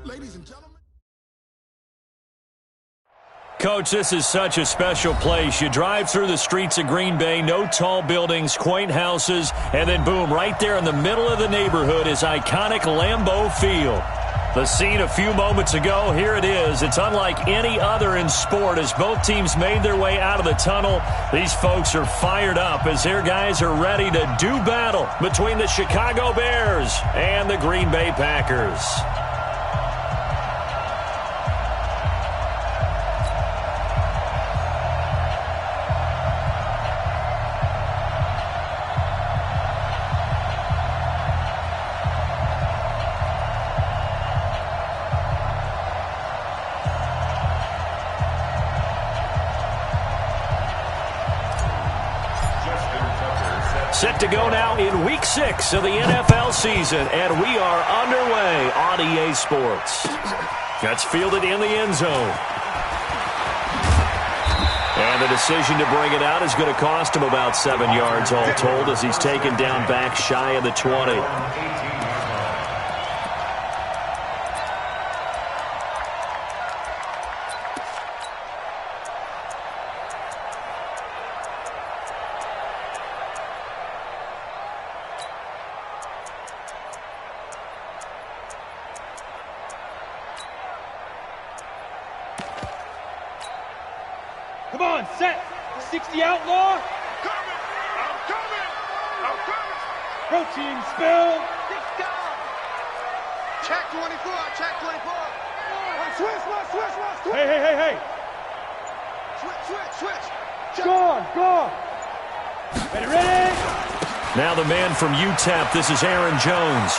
Ladies and gentlemen. Coach, this is such a special place. You drive through the streets of Green Bay, no tall buildings, quaint houses, and then boom, right there in the middle of the neighborhood is iconic Lambeau Field. The scene a few moments ago, here it is. It's unlike any other in sport as both teams made their way out of the tunnel. These folks are fired up as their guys are ready to do battle between the Chicago Bears and the Green Bay Packers. Set to go now in Week 6 of the NFL season, and we are underway on EA Sports. That's fielded in the end zone. And the decision to bring it out is going to cost him about 7 yards all told as he's taken down back shy of the 20. Come on, set. 60 outlaw. Coming! I'm coming! I'm coming! Protein spill. Check 24, check 24. Switch. Hey. Switch. Check. Gone. Ready? Now the man from UTEP, this is Aaron Jones.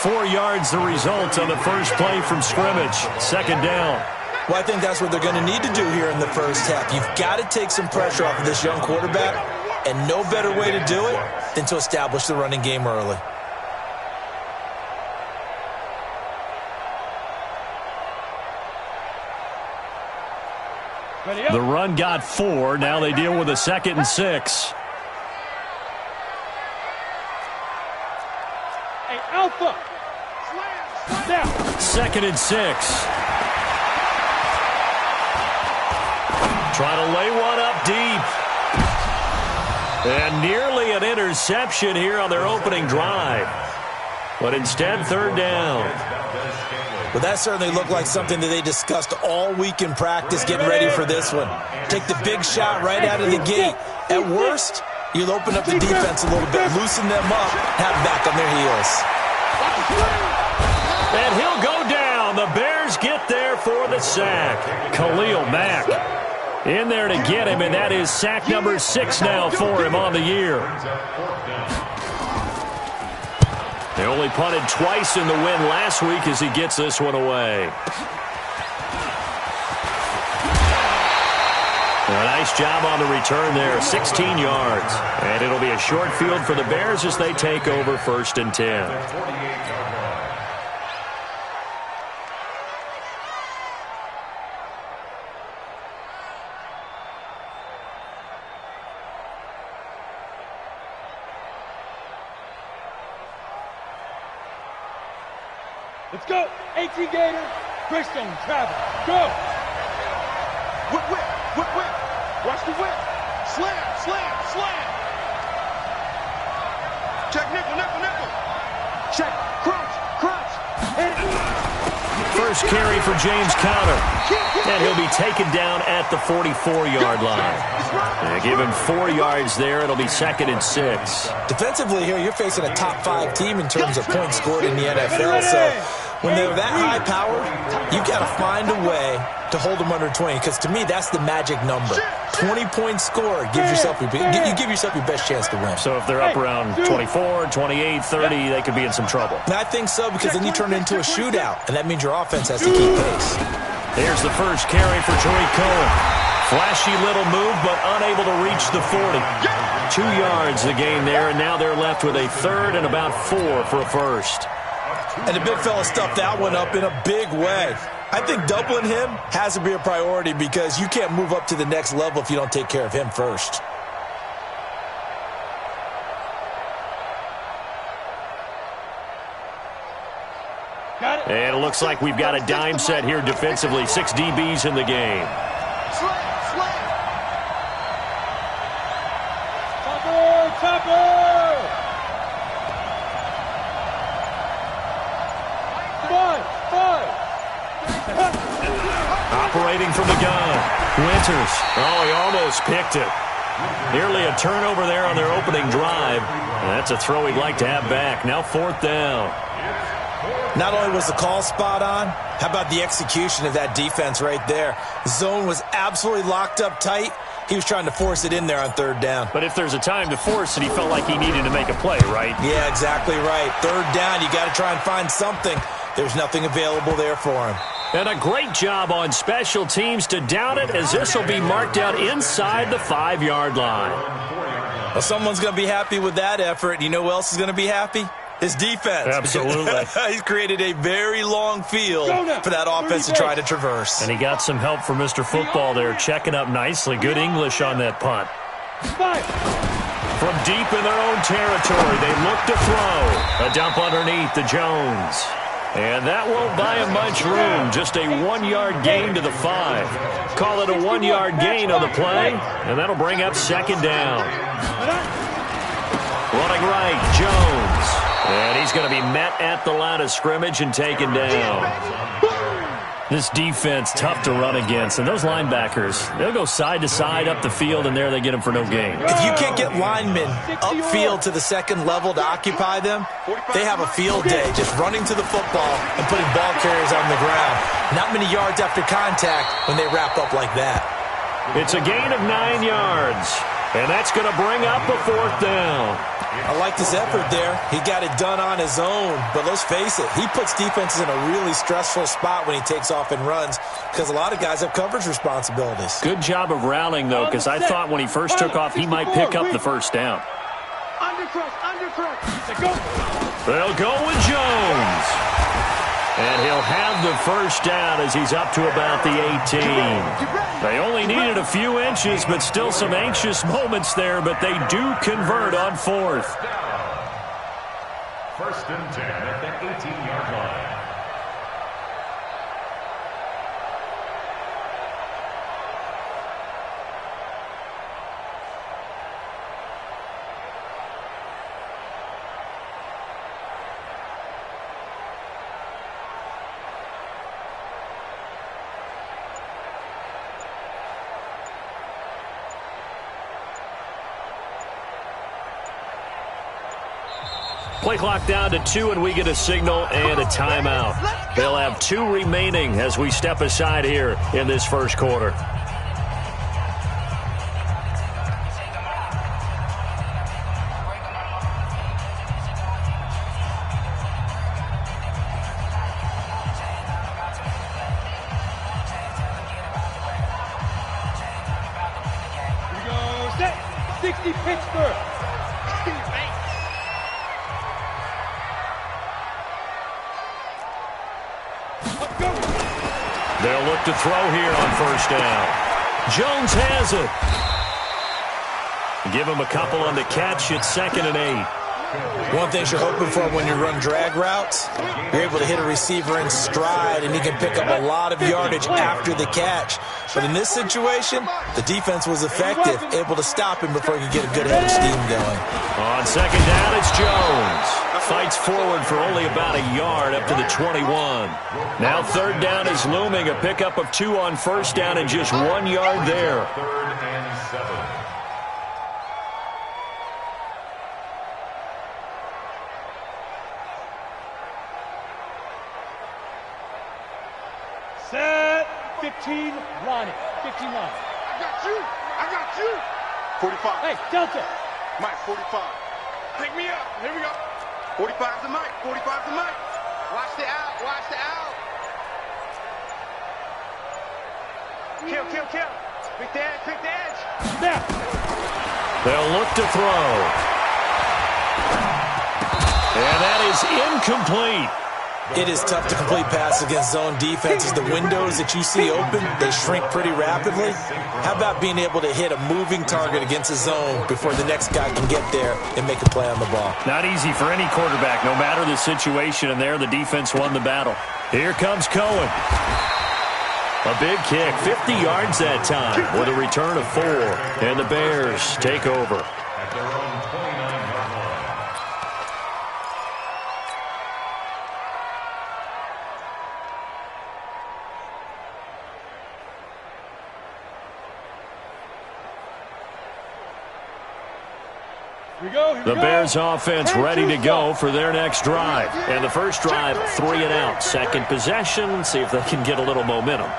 4 yards the result on the first play from scrimmage. Second down. Well, I think that's what they're going to need to do here in the first half. You've got to take some pressure off of this young quarterback, and no better way to do it than to establish the running game early. The run got 4. Now they deal with a 2nd and 6. Hey, Alpha. Now. 2nd and 6. Trying to lay one up deep. And nearly an interception here on their opening drive. But instead, third down. Well, that certainly looked like something that they discussed all week in practice getting ready for this one. Take the big shot right out of the gate. At worst, you'll open up the defense a little bit, loosen them up, have them back on their heels. And he'll go down. The Bears get there for the sack. Khalil Mack in there to get him, and that is sack number 6 now for him on the year. They only punted twice in the win last week as he gets this one away. A nice job on the return there, 16 yards. And it'll be a short field for the Bears as they take over 1st and 10. Let's go. 18 Gator. Bristol, travel. Go. Whip. Watch the whip. Slam. Check nickel. Check. Crunch. First carry for James Conner. And he'll be taken down at the 44-yard line. Give him 4 yards there. It'll be 2nd and 6. Defensively here, you're facing a top 5 team in terms of points scored in the NFL. So when they're that high powered, you've got to find a way to hold them under 20. Because to me, that's the magic number. 20 points scored gives yourself you give yourself your best chance to win. So if they're up around 24, 28, 30, they could be in some trouble. And I think so, because then you turn it into a shootout, and that means your offense has to keep pace. Here's the first carry for Tariq Cohen. Flashy little move, but unable to reach the 40. 2 yards the gain there, and now they're left with a third and about 4 for a first. And the big fella stuffed that one up in a big way. I think doubling him has to be a priority because you can't move up to the next level if you don't take care of him first. And it looks like we've got a dime set here defensively. 6 DBs in the game. Operating from the gun. Winters. Oh, he almost picked it. Nearly a turnover there on their opening drive. And that's a throw he'd like to have back. Now 4th down. Not only was the call spot on, how about the execution of that defense right there? Zone was absolutely locked up tight. He was trying to force it in there on 3rd down. But if there's a time to force it, he felt like he needed to make a play, right? Yeah, exactly right. 3rd down, you got to try and find something. There's nothing available there for him. And a great job on special teams to down it, as this will be marked out inside the 5-yard line. Well, someone's going to be happy with that effort. You know who else is going to be happy? His defense. Absolutely. He's created a very long field for that offense to try to traverse. And he got some help from Mr. Football there, checking up nicely. Good English on that punt. From deep in their own territory, they look to throw. A dump underneath to Jones. And that won't buy him much room. Just a 1-yard gain to the 5. Call it a 1-yard gain on the play, and that'll bring up 2nd down. Running right, Jones. And he's going to be met at the line of scrimmage and taken down. This defense, tough to run against. And those linebackers, they'll go side to side up the field, and there they get them for no gain. If you can't get linemen upfield to the 2nd level to occupy them, they have a field day just running to the football and putting ball carriers on the ground. Not many yards after contact when they wrap up like that. It's a gain of 9 yards. And that's going to bring up a 4th down. I like this effort there. He got it done on his own. But let's face it, he puts defenses in a really stressful spot when he takes off and runs because a lot of guys have coverage responsibilities. Good job of rallying, though, because I thought when he first took off, he might pick up the 1st down. They'll go with Jones. And he'll have the 1st down as he's up to about the 18. They only needed a few inches, but still some anxious moments there, but they do convert on 4th. 1st and 10 at the 18-yard line. Play clock down to 2, and we get a signal and a timeout. They'll have 2 remaining as we step aside here in this 1st quarter. We go set. 60 Pittsburgh. They'll look to throw here on 1st down. Jones has it. Give him a couple on the catch. It's 2nd and 8. One thing you're hoping for when you run drag routes, you're able to hit a receiver in stride, and he can pick up a lot of yardage after the catch. But in this situation, the defense was effective, able to stop him before he could get a good head of steam going. On 2nd down, it's Jones. Fights forward for only about a yard up to the 21. Now 3rd down is looming. A pickup of 2 on 1st down and just 1 yard there. 3rd and 7. Set. 15, line it. 15 line. I got you. I got you. 45. Hey, Delta. Mike, 45. Pick me up. Here we go. 45 to Mike. 45 to Mike. Watch the out. Watch the out. Kill, kill, kill. Pick the edge, pick the edge. Snap. They'll look to throw. And that is incomplete. It is tough to complete passes against zone defenses. The windows that you see open, they shrink pretty rapidly. How about being able to hit a moving target against a zone before the next guy can get there and make a play on the ball? Not easy for any quarterback, no matter the situation, and there the defense won the battle. Here comes Cohen. A big kick, 50 yards that time, with a return of 4. And the Bears take over. At their own 29-yard line. The Bears offense ready to go for their next drive. And the first drive, 3 and out. Second possession, see if they can get a little momentum.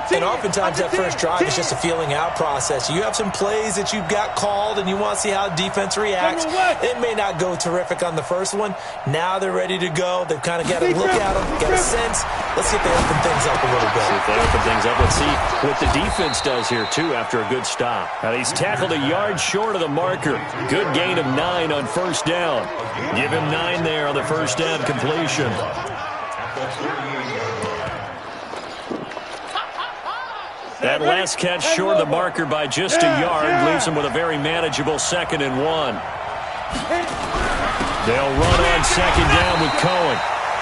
And oftentimes that first drive is just a feeling out process. You have some plays that you've got called and you want to see how defense reacts. It may not go terrific on the first one. Now they're ready to go. They've kind of got to look at them, get a sense. Let's see if they open things up a little bit. See if they open things up. Let's see what the defense does here, too, after a good stop. Now, he's tackled a yard short of the marker. Good gain of 9 on first down. Give him 9 there on the first down completion. That last catch short of the marker by just a yard leaves him with a very manageable 2nd and 1. They'll run on 2nd down with Cohen.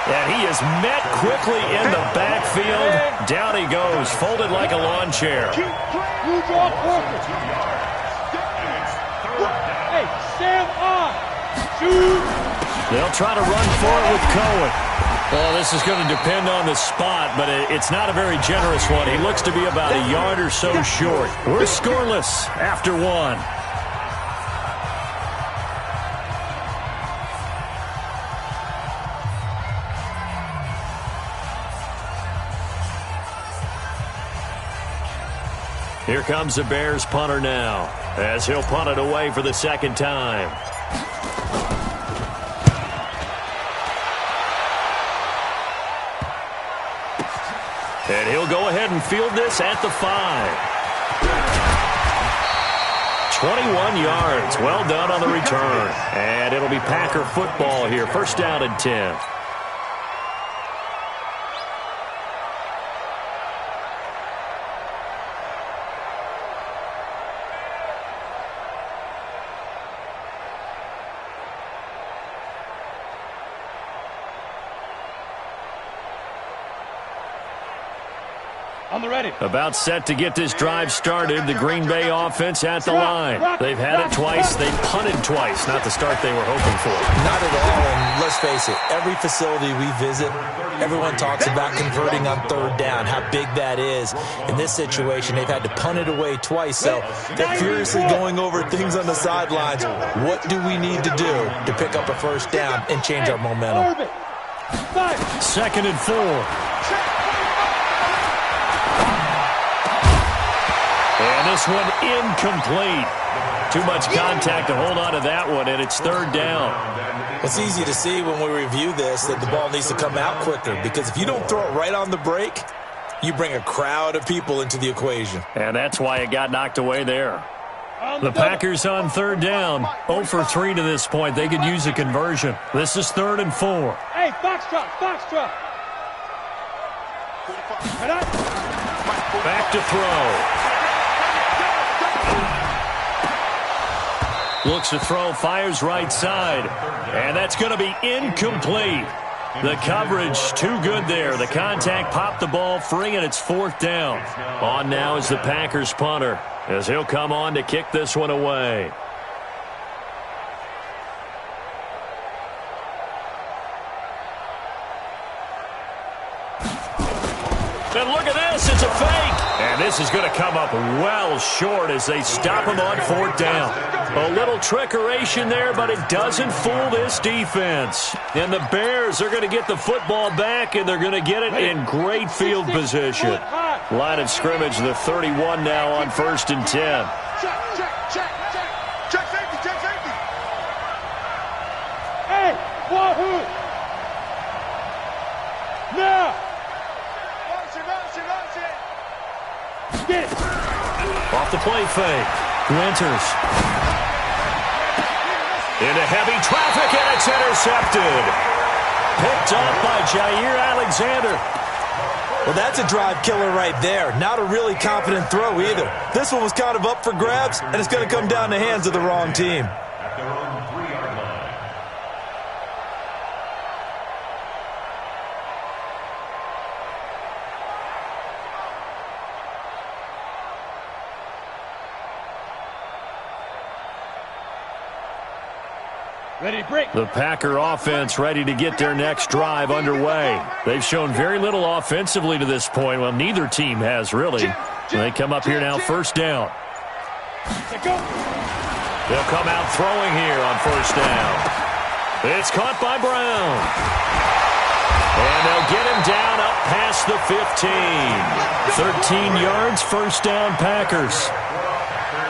And he is met quickly in the backfield. Down he goes, folded like a lawn chair. Hey, Sam on. Shoot. They'll try to run for it with Cohen. Well, this is going to depend on the spot, but it's not a very generous one. He looks to be about a yard or so short. We're scoreless after 1. Here comes the Bears punter now, as he'll punt it away for the second time. And he'll go ahead and field this at the 5. 21 yards. Well done on the return. And it'll be Packer football here. First down and 10. On the ready. About set to get this drive started. The Green Bay offense at the line. They've had it twice. They've punted twice. Not the start they were hoping for. Not at all, and let's face it, every facility we visit, everyone talks about converting on 3rd down, how big that is. In this situation, they've had to punt it away twice, so they're furiously going over things on the sidelines. What do we need to do to pick up a first down and change our momentum? 2nd and 4. And this one incomplete. Too much contact to hold on to that one, and it's 3rd down. It's easy to see when we review this that the ball needs to come out quicker, because if you don't throw it right on the break, you bring a crowd of people into the equation. And that's why it got knocked away there. The Packers on 3rd down. 0 for 3 to this point. They could use a conversion. This is 3rd and 4. Hey, foxtrot, foxtrot. Back to throw. Looks to throw, fires right side. And that's going to be incomplete. The coverage too good there. The contact popped the ball free, and it's 4th down. On now is the Packers punter, as he'll come on to kick this one away. And look at this, it's a fake. And this is going to come up well short as they stop him on 4th down. A little trickeration there, but it doesn't fool this defense. And the Bears are going to get the football back, and they're going to get it in great field position. Line of scrimmage, the 31 now on 1st and 10. Check, check, check, check. Check safety, check safety. Hey, wahoo! Now! Motion, motion, motion. Get it. Off play fake. Winters. Into heavy traffic, and it's intercepted. Picked up by Jair Alexander. Well, that's a drive killer right there. Not a really confident throw either. This one was kind of up for grabs, and it's going to come down the hands of the wrong team. At their own 3-yard line. Ready to break. The Packer offense ready to get their next drive underway. They've shown very little offensively to this point. Well, neither team has really. They come up here now, first down. They'll come out throwing here on first down. It's caught by Brown. And they'll get him down up past the 15. 13 yards, first down, Packers.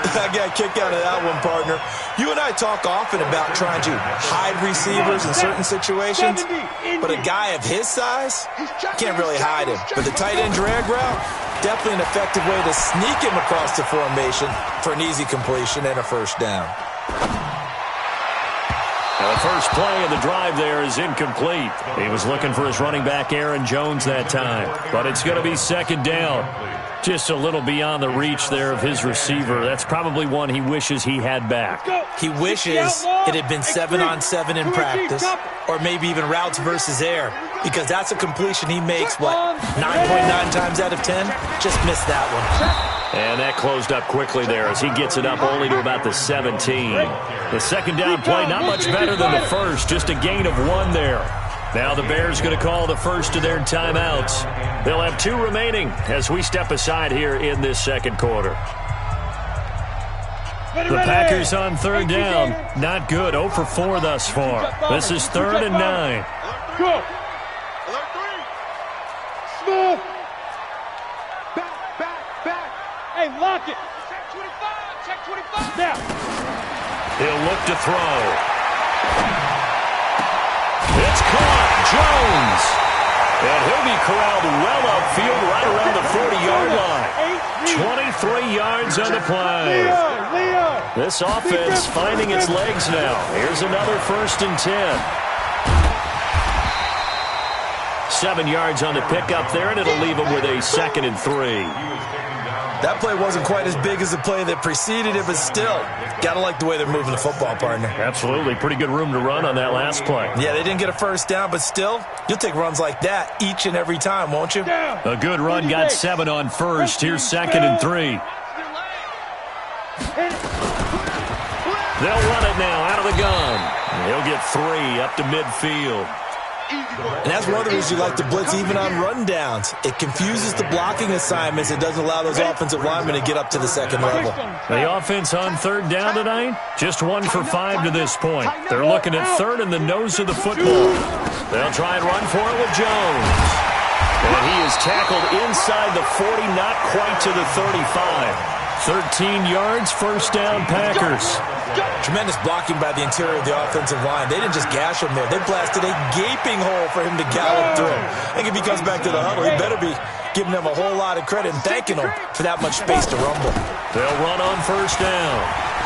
I got a kick out of that one, partner. You and I talk often about trying to hide receivers in certain situations, but a guy of his size, can't really hide him. But the tight end drag route, definitely an effective way to sneak him across the formation for an easy completion and a first down. Now the first play of the drive there is incomplete. He was looking for his running back, Aaron Jones, that time. But it's going to be second down. Just a little beyond the reach there of his receiver. That's probably one he wishes he had back. He wishes it had been 7-on-7 in practice, or maybe even routes versus air, because that's a completion he makes, what, 9.9 times out of 10? Just missed that one. And that closed up quickly there as he gets it up only to about the 17. The second down play not much better than the first, just a gain of 1 there. Now the Bears going to call the first of their timeouts. They'll have 2 remaining as we step aside here in this second quarter. The Packers on third down. Not good. 0 for 4 thus far. This is 3rd and 9. Go. Alert 3. Smooth. Back. Hey, lock it. Check 25. Now. He'll look to throw. It's caught. Jones. And he'll be corralled well upfield right around the 40-yard line. 23 yards on the play. This offense finding its legs now. Here's another 1st and 10. 7 yards on the pickup there, and it'll leave him with a 2nd and 3. That play wasn't quite as big as the play that preceded it, but still, got to like the way they're moving the football, partner. Absolutely. Pretty good room to run on that last play. Yeah, they didn't get a first down, but still, you'll take runs like that each and every time, won't you? A good run got 7 on first. Here's 2nd and 3. They'll run it now out of the gun. He'll get 3 up to midfield. And that's one of the reasons you like to blitz even on rundowns. It confuses the blocking assignments. It doesn't allow those offensive linemen to get up to the second level. The offense on third down tonight, just 1 for 5 to this point. They're looking at third in the nose of the football. They'll try and run for it with Jones. And he is tackled inside the 40, not quite to the 35. 13 yards, first down, Packers. Tremendous blocking by the interior of the offensive line. They didn't just gash him there. They blasted a gaping hole for him to gallop through. I think if he comes back to the huddle, he better be giving them a whole lot of credit and thanking them for that much space to rumble. They'll run on first down.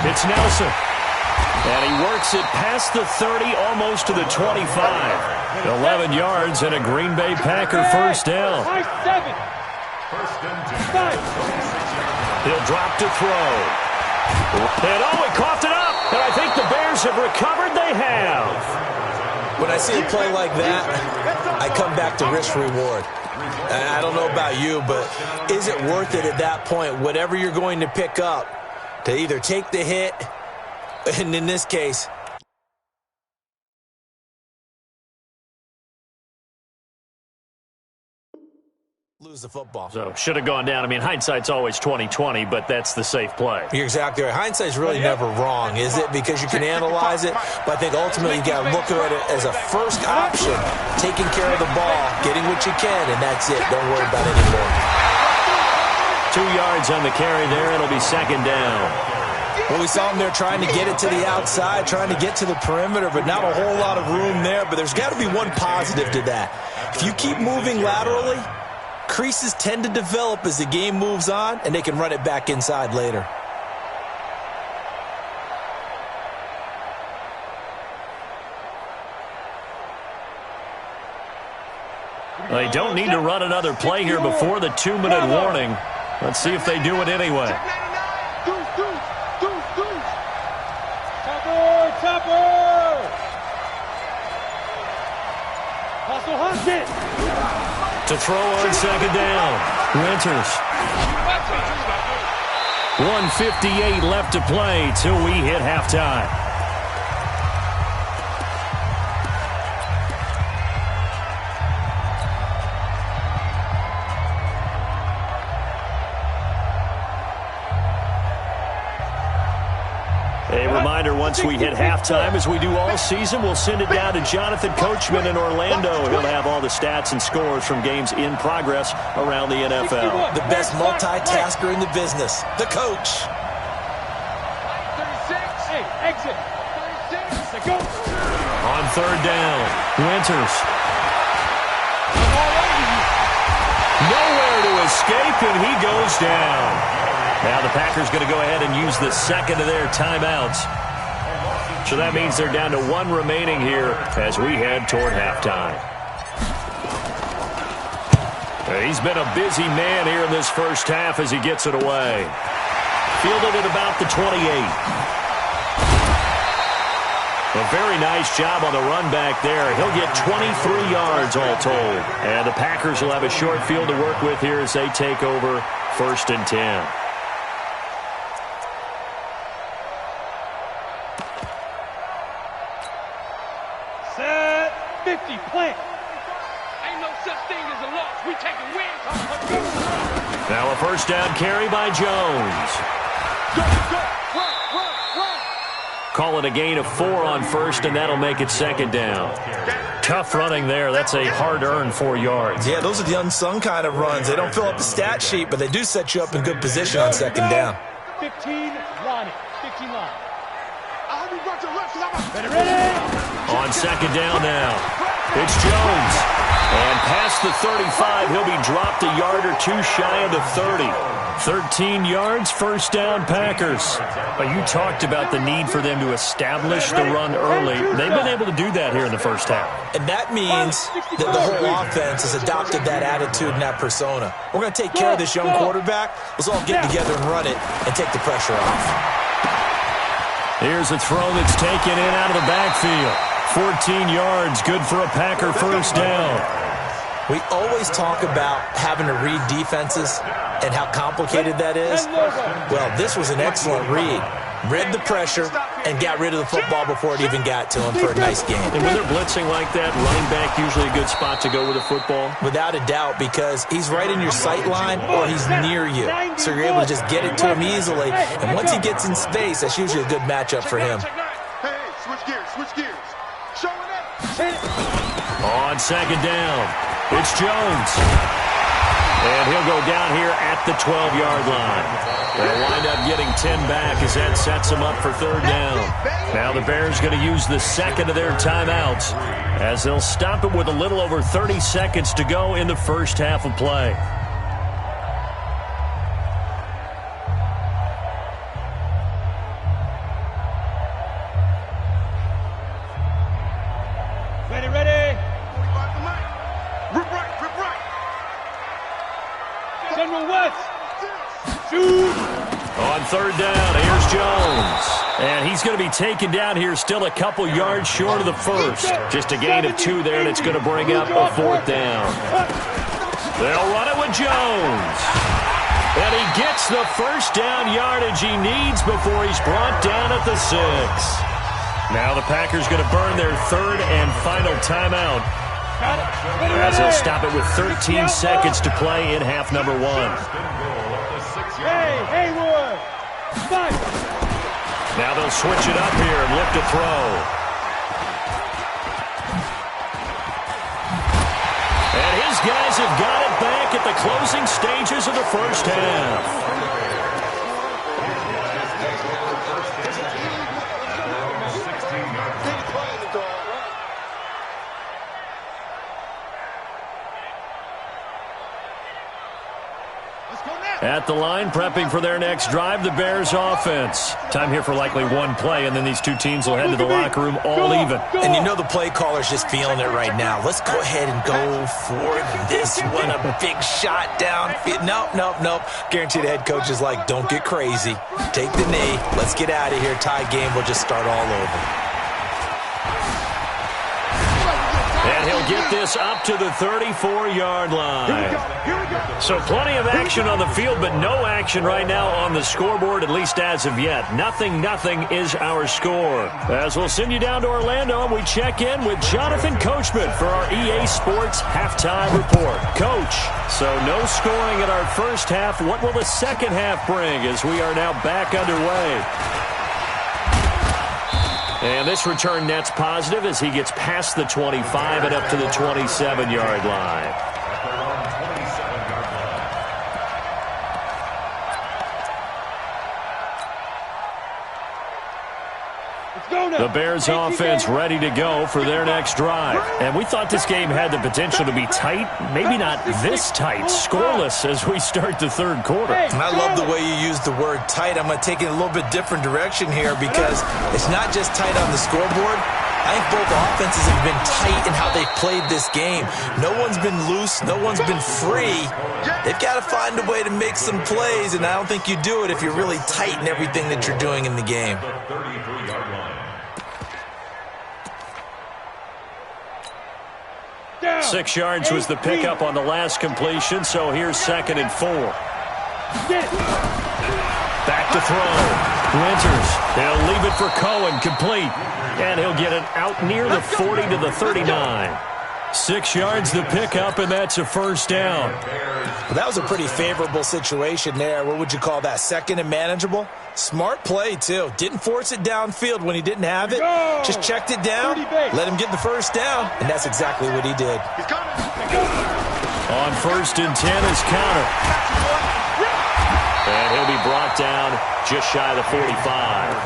It's Nelson. And he works it past the 30, almost to the 25. 11 yards and a Green Bay Packer first down. 7. First and 10. He'll drop to throw. And he coughed it up. And I think the Bears have recovered. They have. When I see a play like that, I come back to risk-reward. I don't know about you, but is it worth it at that point, whatever you're going to pick up, to either take the hit, and in this case, lose the football. So should have gone down. I mean, hindsight's always 20/20, but that's the safe play. You're exactly right. Hindsight's really never wrong, is it? Because you can analyze it, but I think ultimately you got to look at it as a first option, taking care of the ball, getting what you can, and that's it. Don't worry about it anymore. 2 yards on the carry there. It'll be second down. Well, we saw him there trying to get it to the outside, trying to get to the perimeter, but not a whole lot of room there. But there's got to be one positive to that. If you keep moving laterally, creases tend to develop as the game moves on, and they can run it back inside later. They don't need to run another play here before the 2-minute warning. Let's see if they do it anyway. To throw on second down. Winters. 1:58 left to play till we hit halftime. A reminder, once we hit halftime, as we do all season, we'll send it down to Jonathan Coachman in Orlando. He'll have all the stats and scores from games in progress around the NFL. The best multitasker in the business, the coach. 36. Hey, exit. 36. Go. On third down, Winters. Nowhere to escape, and he goes down. Now the Packers going to go ahead and use the second of their timeouts. So that means they're down to one remaining here as we head toward halftime. He's been a busy man here in this first half as he gets it away. Fielded at about the 28. A very nice job on the run back there. He'll get 23 yards all told. And the Packers will have a short field to work with here as they take over 1st and 10. Set 50, plant. Ain't no such thing as a loss. We taking wins. Now a first down carry by Jones. Go, run. Call it a gain of 4 on first, and that'll make it second down. Tough running there. That's a hard-earned 4 yards. Yeah, those are the unsung kind of runs. They don't fill up the stat sheet, but they do set you up in good position on second down. 15 line. 15 line. I hope you brought your left, 'cause I'm a... Ready? On second down now, it's Jones. And past the 35, he'll be dropped a yard or two shy of the 30. 13 yards, first down, Packers. But you talked about the need for them to establish the run early. They've been able to do that here in the first half. And that means that the whole offense has adopted that attitude and that persona. We're going to take care of this young quarterback. Let's all get together and run it and take the pressure off. Here's a throw that's taken in out of the backfield. 14 yards, good for a Packer first down. We always talk about having to read defenses and how complicated that is. Well, this was an excellent read. Read the pressure and got rid of the football before it even got to him for a nice game. And when they're blitzing like that, running back usually a good spot to go with the football? Without a doubt, because he's right in your sight line or he's near you. So you're able to just get it to him easily. And once he gets in space, that's usually a good matchup for him. Hey, switch gears. Showing up. On second down, it's Jones. And he'll go down here at the 12-yard line. They'll wind up getting 10 back as that sets them up for third down. Now the Bears going to use the second of their timeouts as they'll stop it with a little over 30 seconds to go in the first half of play. Ready. 45 to Mike. Rip right. General West. Shoot. On third down, here's Jones. And he's going to be taken down here still a couple yards short of the first. Just a gain of 2 there, and it's going to bring up a fourth down. They'll run it with Jones. And he gets the first down yardage he needs before he's brought down at the 6. Now the Packers going to burn their third and final timeout as they'll stop it with 13 seconds to play in half number 1. Hey, Haywood. Fight. Now they'll switch it up here and look to throw. And his guys have got it back at the closing stages of the first half. At the line, prepping for their next drive, the Bears offense. Time here for likely one play, and then these two teams will head to the locker room all even. And you know the play caller's just feeling it right now. Let's go ahead and go for this one. A big shot down. Nope. Guarantee the head coach is like, don't get crazy. Take the knee. Let's get out of here. Tie game. We'll just start all over. And he'll get this up to the 34-yard line. So plenty of action on the field, but no action right now on the scoreboard, at least as of yet. Nothing is our score. As we'll send you down to Orlando, and we check in with Jonathan Coachman for our EA Sports Halftime Report. Coach, so no scoring in our first half. What will the second half bring as we are now back underway? And this return net's positive as he gets past the 25 and up to the 27-yard line. The Bears offense ready to go for their next drive. And we thought this game had the potential to be tight, maybe not this tight, scoreless as we start the third quarter. And I love the way you use the word tight. I'm going to take it a little bit different direction here because it's not just tight on the scoreboard. I think both offenses have been tight in how they've played this game. No one's been loose. No one's been free. They've got to find a way to make some plays, and I don't think you do it if you're really tight in everything that you're doing in the game. 6 yards was the pickup on the last completion, so here's 2nd and 4. Back to throw. Winters, he'll leave it for Cohen, complete. And he'll get it out near the 40 to the 39. 6 yards the pickup, and that's a first down. Well, that was a pretty favorable situation there. What would you call that? Second and manageable? Smart play, too. Didn't force it downfield when he didn't have it. Just checked it down, let him get the first down, and that's exactly what he did. On 1st and 10 is Counter. And he'll be brought down just shy of the 45.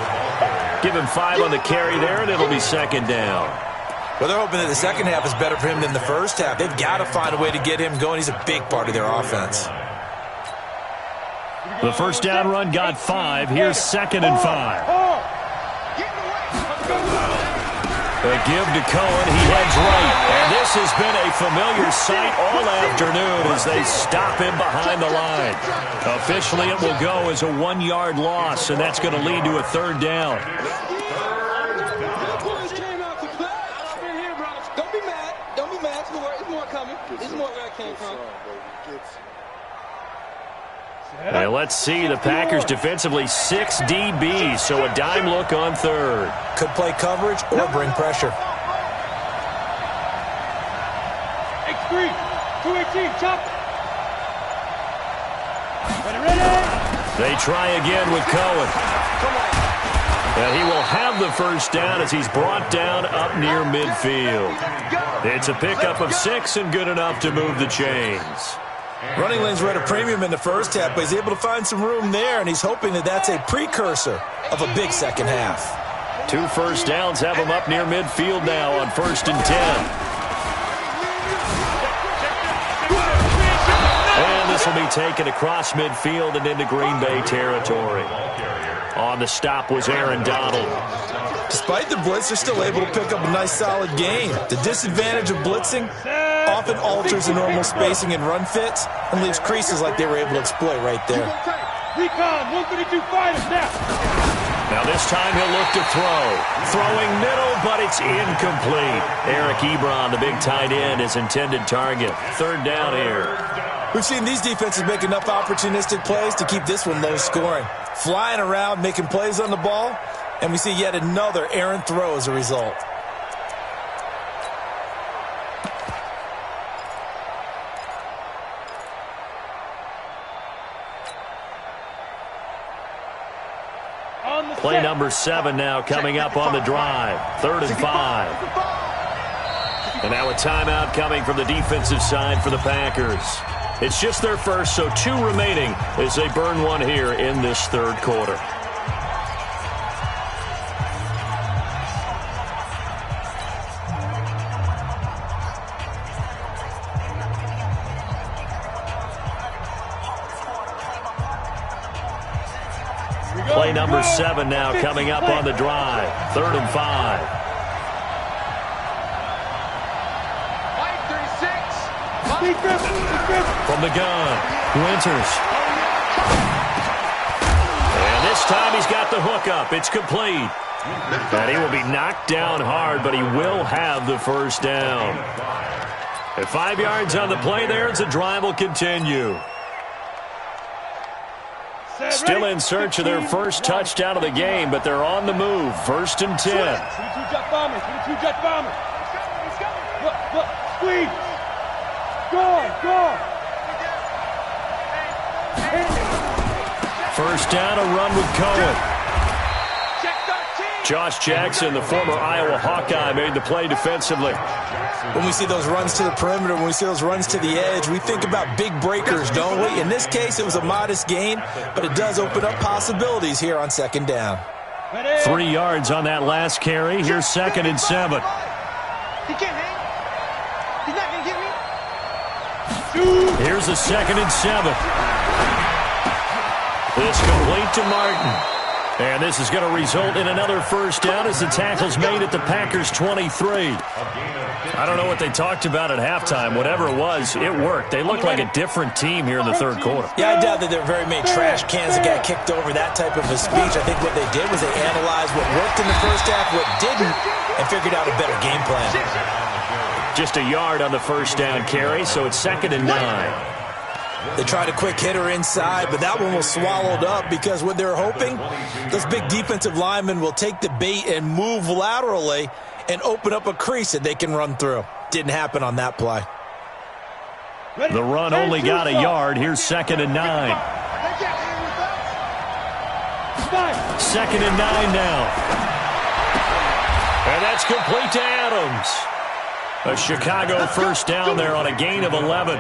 Give him 5 on the carry there, and it'll be 2nd down. Well, they're hoping that the second half is better for him than the first half. They've got to find a way to get him going. He's a big part of their offense. The first down run got 5. Here's 2nd and 5. A give to Cohen. He heads right. And this has been a familiar sight all afternoon as they stop him behind the line. Officially, it will go as a 1-yard loss, and that's going to lead to a 3rd down. And let's see, the Packers defensively 6 DBs, so a dime look on 3rd. Could play coverage or bring pressure. X3, 218, chop. Ready. They try again with Cohen. And he will have the first down as he's brought down up near midfield. It's a pickup of 6 and good enough to move the chains. Running lanes were at a premium in the first half, but he's able to find some room there, and he's hoping that that's a precursor of a big second half. 2 first downs have him up near midfield now on 1st and 10. And this will be taken across midfield and into Green Bay territory. On the stop was Aaron Donald. Despite the blitz, they're still able to pick up a nice solid gain. The disadvantage of blitzing often alters the normal spacing and run fits and leaves creases like they were able to exploit right there. Recon, 132 fighters now. Now this time he'll look to throw. Throwing middle, but it's incomplete. Eric Ebron, the big tight end, his intended target. 3rd down here. We've seen these defenses make enough opportunistic plays to keep this one low scoring. Flying around, making plays on the ball, and we see yet another errant throw as a result. Play number 7 now coming up on the drive. 3rd and 5. And now a timeout coming from the defensive side for the Packers. It's just their first, so 2 remaining as they burn one here in this 3rd quarter. number 7 now coming up on the drive. 3rd and 5. From the gun, Winters. And this time he's got the hook up. It's complete. And he will be knocked down hard, but he will have the first down. At 5 yards on the play there, as the drive will continue. Still in search of their first touchdown of the game, but they're on the move. 1st and 10. Look, squeeze. Go. First down, a run with Cohen. Josh Jackson, the former Iowa Hawkeye, made the play defensively. When we see those runs to the perimeter, when we see those runs to the edge, we think about big breakers, don't we? In this case, it was a modest gain, but it does open up possibilities here on 2nd down. 3 yards on that last carry. Here's 2nd and 7. He can't hang. He's not going to get me. Here's a 2nd and 7. This complete to Martin. And this is going to result in another first down as the tackle's made at the Packers' 23. I don't know what they talked about at halftime. Whatever it was, it worked. They looked like a different team here in the 3rd quarter. Yeah, I doubt that there were very many trash cans that got kicked over, that type of a speech. I think what they did was they analyzed what worked in the first half, what didn't, and figured out a better game plan. Just a yard on the first down carry, so it's 2nd and 9. They tried a quick hitter inside, but that one was swallowed up because what they're hoping, those big defensive linemen will take the bait and move laterally and open up a crease that they can run through. Didn't happen on that play. The run only got a yard. Here's 2nd and 9. 2nd and 9 now. And that's complete to Adams. A Chicago first down there on a gain of 11.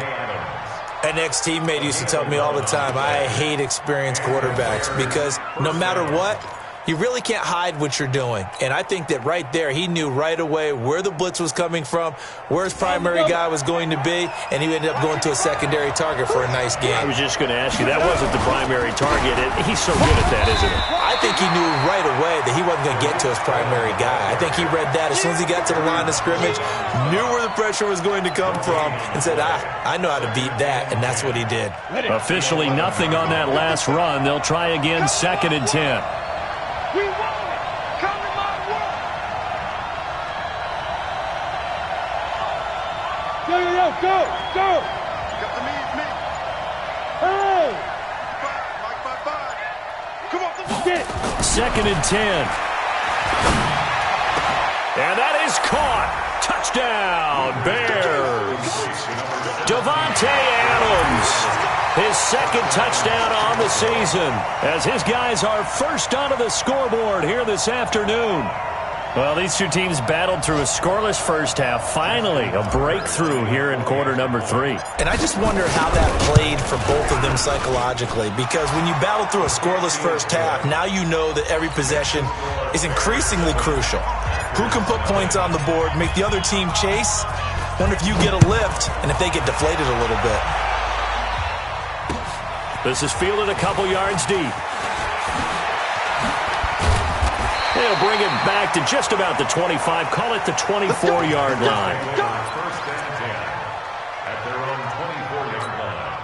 An ex-teammate used to tell me all the time, I hate experienced quarterbacks because no matter what, you really can't hide what you're doing. And I think that right there, he knew right away where the blitz was coming from, where his primary guy was going to be, and he ended up going to a secondary target for a nice game. I was just going to ask you, that wasn't the primary target. He's so good at that, isn't he? I think he knew right away that he wasn't going to get to his primary guy. I think he read that as soon as he got to the line of scrimmage, knew where the pressure was going to come from, and said, I know how to beat that, and that's what he did. Officially nothing on that last run. They'll try again, 2nd and 10. We won it. Come to my work. Go. Got the me. Hey. Five. Come on. Get it. 2nd and 10. And that is caught. Touchdown, Bears. Davante Adams. His 2nd touchdown on the season as his guys are first onto the scoreboard here this afternoon. Well, these two teams battled through a scoreless first half. Finally, a breakthrough here in quarter number 3. And I just wonder how that played for both of them psychologically, because when you battle through a scoreless first half, now you know that every possession is increasingly crucial. Who can put points on the board, make the other team chase? Wonder if you get a lift and if they get deflated a little bit. This is fielded a couple yards deep. They'll bring it back to just about the 25. Call it the 24-yard line. First and 10 at their own 24-yard line.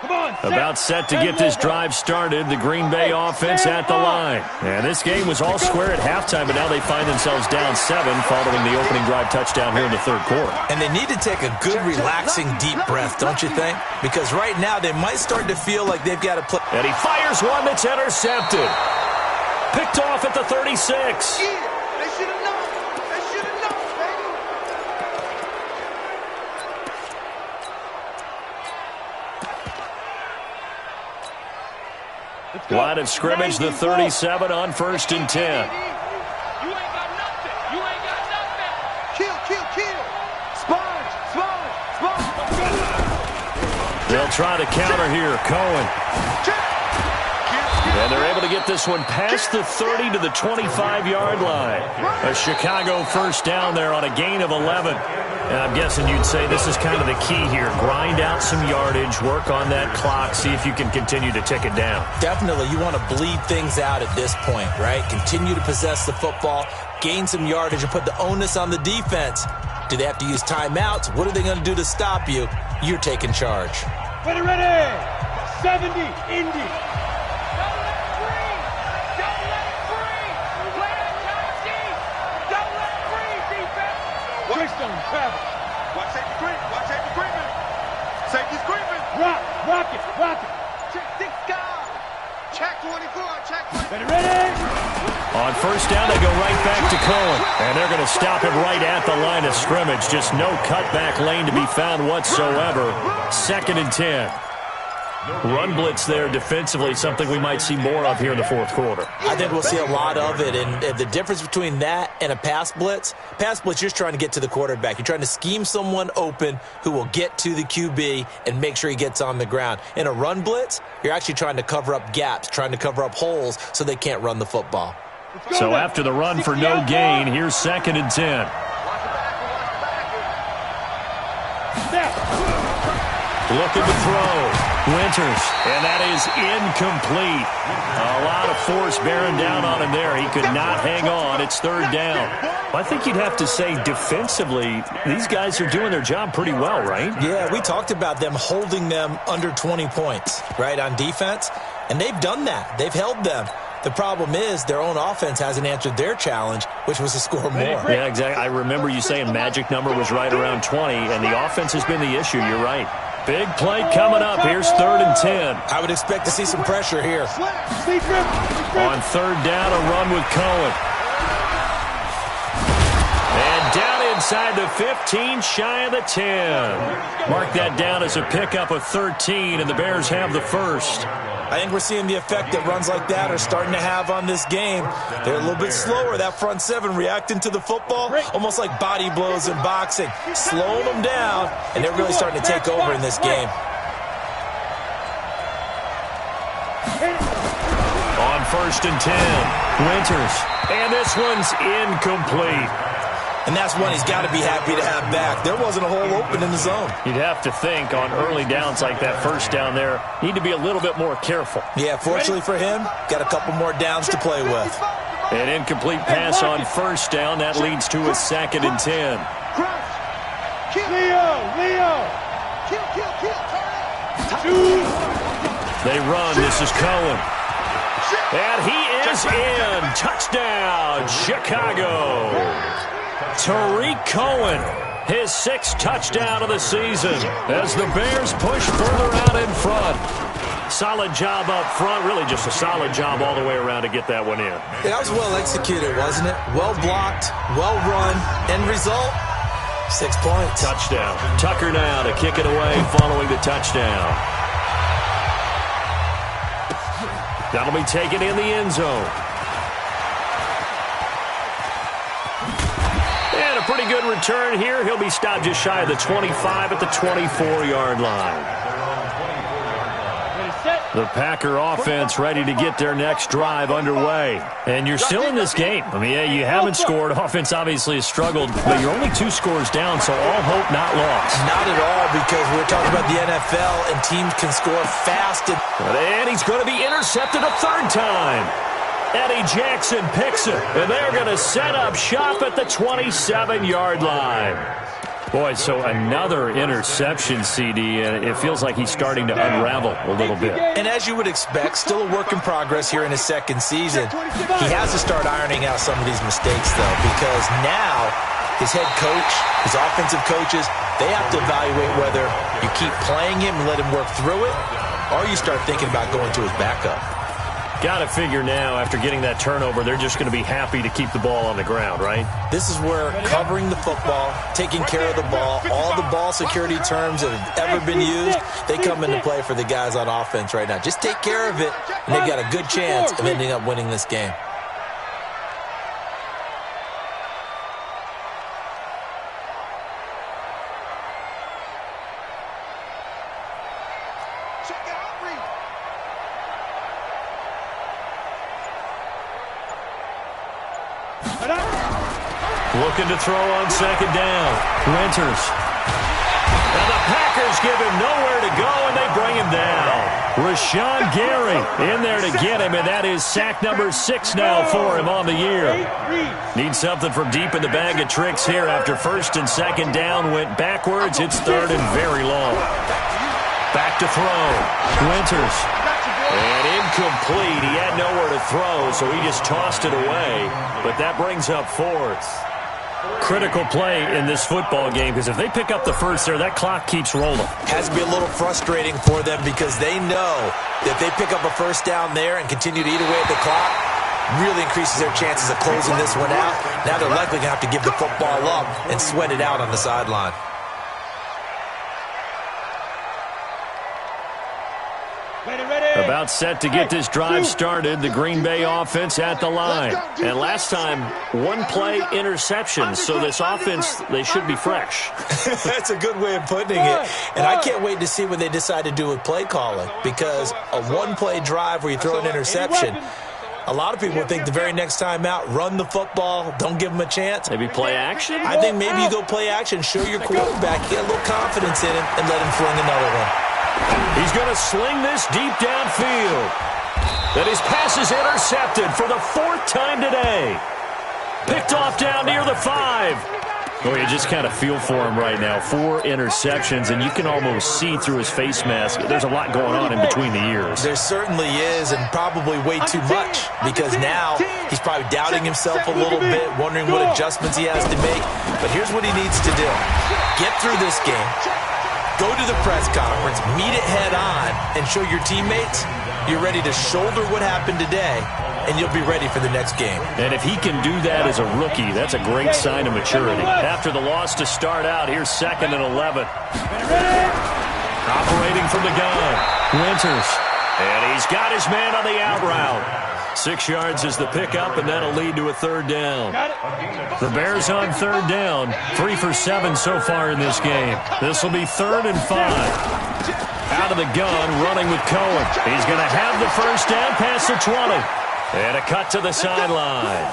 Come on. About set to get this drive started. The Green Bay offense at the line. And this game was all square at halftime, but now they find themselves down 7 following the opening drive touchdown here in the 3rd quarter. And they need to take a good, relaxing, deep breath, don't you think? Because right now they might start to feel like they've got to play. And he fires one that's intercepted. Picked off at the 36. Yeah, they should have known. baby. Line of scrimmage, the 37 on 1st and 10. You ain't got nothing. Kill. Sponge. They'll try to counter here. Cohen. And they're able to get this one past the 30 to the 25-yard line. A Chicago first down there on a gain of 11. And I'm guessing you'd say this is kind of the key here. Grind out some yardage, work on that clock, see if you can continue to tick it down. Definitely. You want to bleed things out at this point, right? Continue to possess the football, gain some yardage, and put the onus on the defense. Do they have to use timeouts? What are they going to do to stop you? You're taking charge. Ready, ready. 70, Indy. Don't let it free. Don't let it free. Play it touchy. Don't let it free, defense. Bridgestone, travel. Watch safety creep. Watch safety creeping. Safety's creeping. Rock it. Check 6 guys. Check 24. Check 24. Ready, ready. On first down, they go right back to Cohen. And they're going to stop him right at the line of scrimmage. Just no cutback lane to be found whatsoever. 2nd and 10. Run blitz there defensively, something we might see more of here in the fourth quarter. I think we'll see a lot of it, and the difference between that and a pass blitz, you're just trying to get to the quarterback. You're trying to scheme someone open who will get to the QB and make sure he gets on the ground. In a run blitz, you're actually trying to cover up gaps, trying to cover up holes so they can't run the football. So after the run for no gain, here's 2nd and 10. Looking to throw. Winters, and that is incomplete. A lot of force bearing down on him there. He could not hang on. It's 3rd down. I think you'd have to say defensively, these guys are doing their job pretty well, right? Yeah, we talked about them holding them under 20 points, right, on defense, and they've done that. They've held them. The problem is their own offense hasn't answered their challenge, which was to score more. Yeah, exactly. I remember you saying magic number was right around 20, and the offense has been the issue. You're right. Big play coming up. Here's 3rd and 10. I would expect to see some pressure here. On 3rd down, a run with Cohen. And down inside the 15, shy of the 10. Mark that down as a pickup of 13, and the Bears have the first. I think we're seeing the effect that runs like that are starting to have on this game. They're a little bit slower, that front seven, reacting to the football, almost like body blows in boxing, slowing them down, and they're really starting to take over in this game. On 1st and 10, Winters, and this one's incomplete. And that's one he's got to be happy to have back. There wasn't a hole open in the zone. You'd have to think on early downs like that first down there, need to be a little bit more careful. Yeah, fortunately for him, got a couple more downs to play with. An incomplete pass on 1st down. That leads to a 2nd and 10. Leo. They run. This is Cohen. And he is in. Touchdown, Chicago. Tariq Cohen, his 6th touchdown of the season as the Bears push further out in front. Solid job up front, really just a solid job all the way around to get that one in. That was well executed, wasn't it? Well blocked, well run. End result, 6 points. Touchdown. Tucker now to kick it away following the touchdown. That'll be taken in the end zone. And a pretty good return here. He'll be stopped just shy of the 25 at the 24-yard line. The Packer offense ready to get their next drive underway. And you're still in this game. I mean, yeah, you haven't scored. Offense obviously has struggled, but you're only 2 scores down, so all hope not lost. Not at all, because we're talking about the NFL, and teams can score fast. And he's going to be intercepted a 3rd time. Eddie Jackson picks it, and they're going to set up shop at the 27-yard line. Boy, so another interception, CD, and it feels like he's starting to unravel a little bit. And as you would expect, still a work in progress here in his 2nd season. He has to start ironing out some of these mistakes, though, because now his head coach, his offensive coaches, they have to evaluate whether you keep playing him and let him work through it, or you start thinking about going to his backup. Got to figure now, after getting that turnover, they're just going to be happy to keep the ball on the ground, right? This is where covering the football, taking care of the ball, all the ball security terms that have ever been used, they come into play for the guys on offense right now. Just take care of it, and they've got a good chance of ending up winning this game. Looking to throw on second down. Winters. And the Packers give him nowhere to go, and they bring him down. Rashawn Gary in there to get him, and that is sack number 6 now for him on the year. Needs something from deep in the bag of tricks here after first and second down went backwards. It's third and very long. Back to throw. Winters. And incomplete. He had nowhere to throw, so he just tossed it away. But that brings up fourth. Critical play in this football game, because if they pick up the first there, that clock keeps rolling. Has to be a little frustrating for them because they know that if they pick up a first down there and continue to eat away at the clock, really increases their chances of closing this one out. Now they're likely going to have to give the football up and sweat it out on the sideline. About set to get this drive started, the Green Bay offense at the line. And last time, one-play interception, so this offense, they should be fresh. That's a good way of putting it. And I can't wait to see what they decide to do with play calling, because a one-play drive where you throw an interception, a lot of people think the very next time out, run the football, don't give them a chance. Maybe play action? I think maybe you go play action, show your quarterback, get a little confidence in him, and let him fling another one. He's going to sling this deep downfield. And his pass is intercepted for the 4th time today. Picked off down near the 5. Oh, you just kind of feel for him right now. 4 interceptions, and you can almost see through his face mask. There's a lot going on in between the ears. There certainly is, and probably way too much, because now he's probably doubting himself a little bit, wondering what adjustments he has to make. But here's what he needs to do. Get through this game. Go to the press conference, meet it head on, and show your teammates you're ready to shoulder what happened today, and you'll be ready for the next game. And if he can do that as a rookie, that's a great sign of maturity. After the loss to start out, here's 2nd and 11. Operating from the gun, Winters. And he's got his man on the out route. 6 yards is the pickup, and that'll lead to a 3rd down. The Bears on 3rd down, 3 for 7 so far in this game. This will be 3rd and 5. Out of the gun, running with Cohen. He's going to have the first down past the 20. And a cut to the sideline.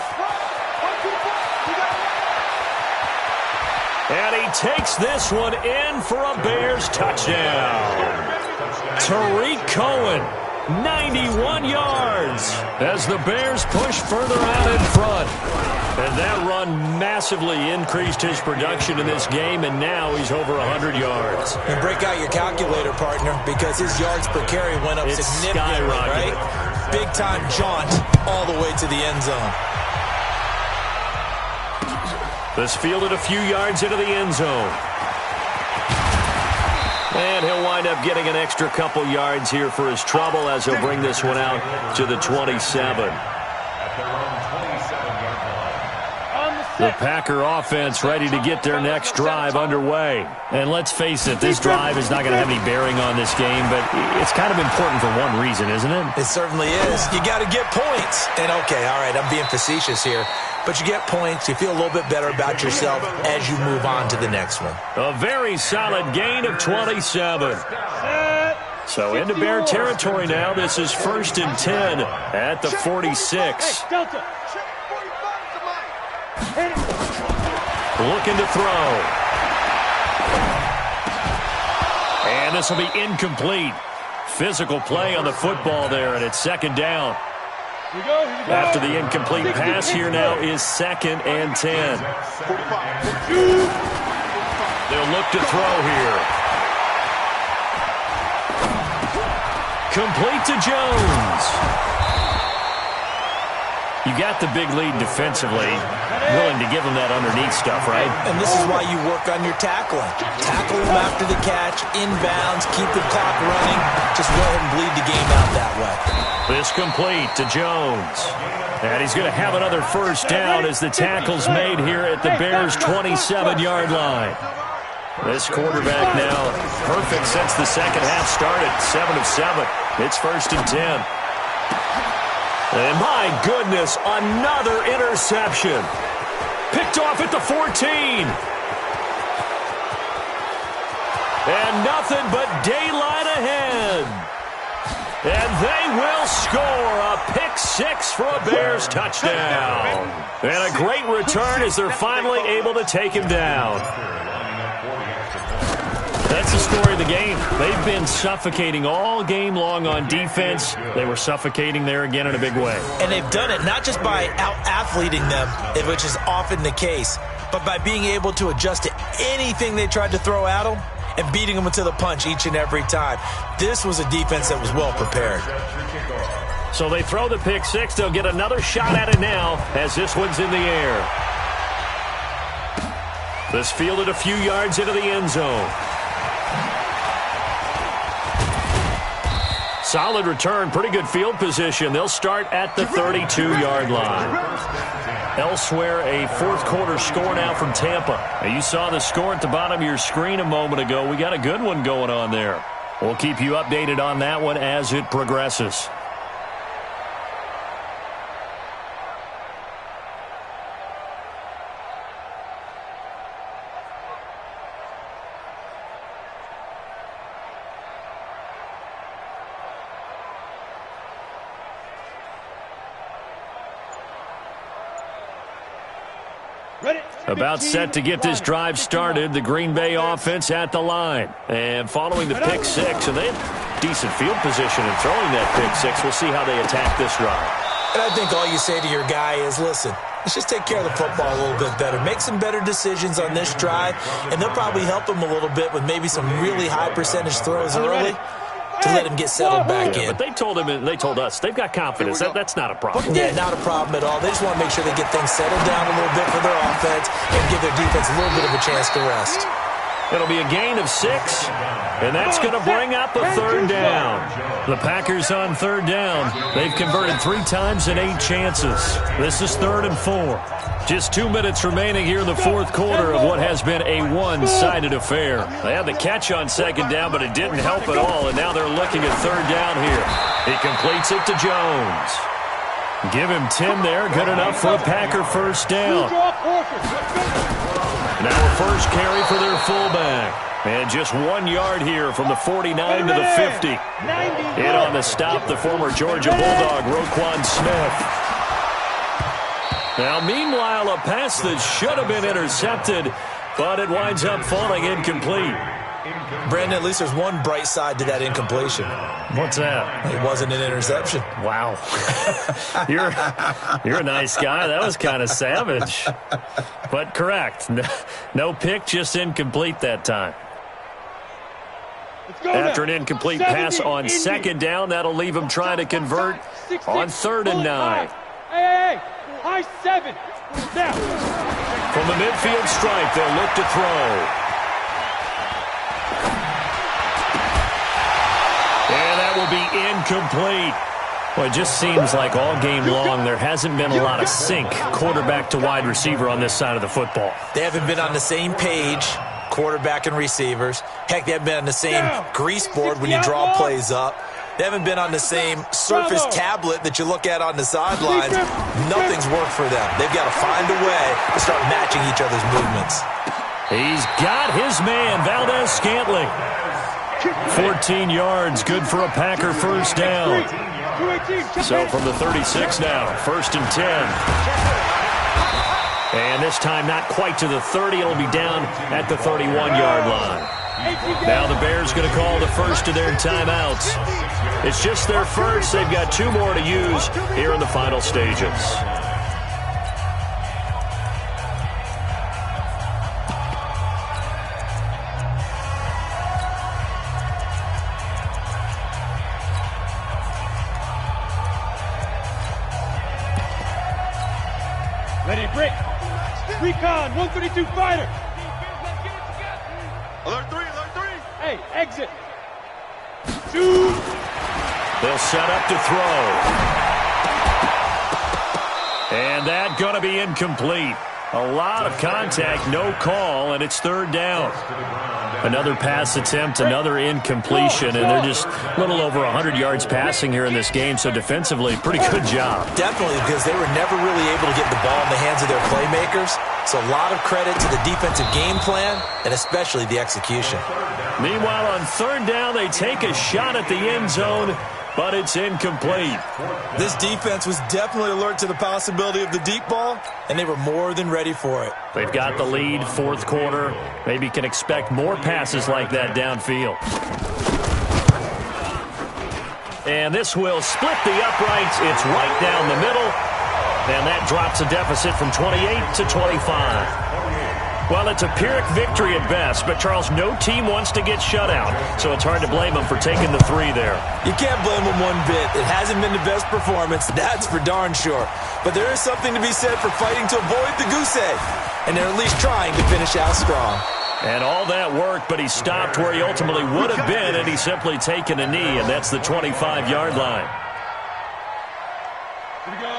And he takes this one in for a Bears touchdown. Tariq Cohen. 91 yards as the Bears push further out in front. And that run massively increased his production in this game, and now he's over 100 yards. And break out your calculator, partner, because his yards per carry went up significantly, right? Big-time jaunt all the way to the end zone. This fielded a few yards into the end zone. And he'll wind up getting an extra couple yards here for his trouble as he'll bring this one out to the 27. The Packer offense ready to get their next drive underway. And let's face it, this drive is not going to have any bearing on this game, but it's kind of important for one reason, isn't it? It certainly is. You got to get points. And okay, all right, I'm being facetious here. But you get points, you feel a little bit better about yourself as you move on to the next one. A very solid gain of 27. So into Bear territory now. This is 1st and 10 at the 46. Looking to throw. And this will be incomplete. Physical play on the football there, and it's 2nd down. After the incomplete pass, here now is 2nd and 10. They'll look to throw here. Complete to Jones. You got the big lead defensively, willing to give him that underneath stuff, right? And this is why you work on your tackling. Tackle him after the catch, inbounds, keep the clock running. Just go ahead and bleed the game out that way. This complete to Jones. And he's going to have another first down as the tackle's made here at the Bears' 27-yard line. This quarterback now perfect since the second half started. 7 of 7. It's 1st and 10. And my goodness, another interception. Picked off at the 14. And nothing but daylight ahead. And they will score a pick six for a Bears touchdown. And a great return as they're finally able to take him down. That's the story of the game. They've been suffocating all game long on defense. They were suffocating there again in a big way. And they've done it not just by out-athleting them, which is often the case, but by being able to adjust to anything they tried to throw at them and beating them to the punch each and every time. This was a defense that was well prepared. So they throw the pick six. They'll get another shot at it now as this one's in the air. This fielded a few yards into the end zone. Solid return, pretty good field position. They'll start at the 32-yard line. Elsewhere, a fourth-quarter score now from Tampa. Now, you saw the score at the bottom of your screen a moment ago. We got a good one going on there. We'll keep you updated on that one as it progresses. About set to get this drive started, the Green Bay offense at the line. And following the pick six, and they have decent field position in throwing that pick six. We'll see how they attack this drive. And I think all you say to your guy is, listen, let's just take care of the football a little bit better. Make some better decisions on this drive, and they'll probably help him a little bit with maybe some really high percentage throws early to let him get settled back in. But they told him, and they told us, they've got confidence. That's not a problem. Yeah, not a problem at all. They just want to make sure they get things settled down a little bit for their offense and give their defense a little bit of a chance to rest. It'll be a gain of 6, and that's going to bring up a third down. The Packers on third down. They've converted 3 times in 8 chances. This is 3rd and 4. Just 2 minutes remaining here in the fourth quarter of what has been a one-sided affair. They had the catch on second down, but it didn't help at all, and now they're looking at third down here. He completes it to Jones. Give him 10 there, good enough for a Packer first down. Now a first carry for their fullback. And just 1 yard here from the 49 to the 50. In on the stop, the former Georgia Bulldog, Roquan Smith. Now, meanwhile, a pass that should have been intercepted, but it winds up falling incomplete. Brandon, at least there's one bright side to that incompletion. What's that? It wasn't an interception. Wow. You're a nice guy. That was kind of savage. But correct. No pick, just incomplete that time. After an incomplete pass on second down, that'll leave him trying to convert on 3rd and 9. Hey, high 7. Now. From the midfield stripe, they'll look to throw. And that will be incomplete. Well, it just seems like all game long there hasn't been a lot of sync quarterback to wide receiver on this side of the football. They haven't been on the same page, quarterback and receivers. Heck, they haven't been on the same grease board when you draw plays up. They haven't been on the same Surface tablet that you look at on the sidelines. Nothing's worked for them. They've got to find a way to start matching each other's movements. He's got his man, Valdez-Scantling. 14 yards, good for a Packer first down. So from the 36 now, 1st and 10. And this time not quite to the 30. It'll be down at the 31-yard line. Now the Bears going to call the first of their timeouts. It's just their first. They've got 2 more to use here in the final stages. Ready, break. Recon, 132 fighter. Alert 3. Hey, exit. 2. They'll set up to throw. And that going to be incomplete. A lot of contact, no call, and it's 3rd down. Another pass attempt, another incompletion, and they're just a little over 100 yards passing here in this game, so defensively, pretty good job. Definitely, because they were never really able to get the ball in the hands of their playmakers. So a lot of credit to the defensive game plan, and especially the execution. Meanwhile, on 3rd down, they take a shot at the end zone, but it's incomplete. This defense was definitely alert to the possibility of the deep ball, and they were more than ready for it. They've got the lead, fourth quarter. Maybe can expect more passes like that downfield. And this will split the uprights. It's right down the middle. And that drops a deficit from 28 to 25. Well, it's a Pyrrhic victory at best, but, Charles, no team wants to get shut out, so it's hard to blame them for taking the three there. You can't blame them one bit. It hasn't been the best performance, that's for darn sure. But there is something to be said for fighting to avoid the goose egg, and they're at least trying to finish out strong. And all that work, but he stopped where he ultimately would have been, and he's simply taken a knee, and that's the 25-yard line.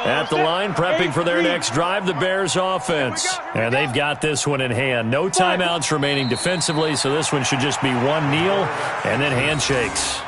At the line, prepping for their next drive, the Bears offense. And they've got this one in hand. No timeouts remaining defensively, so this one should just be one kneel and then handshakes.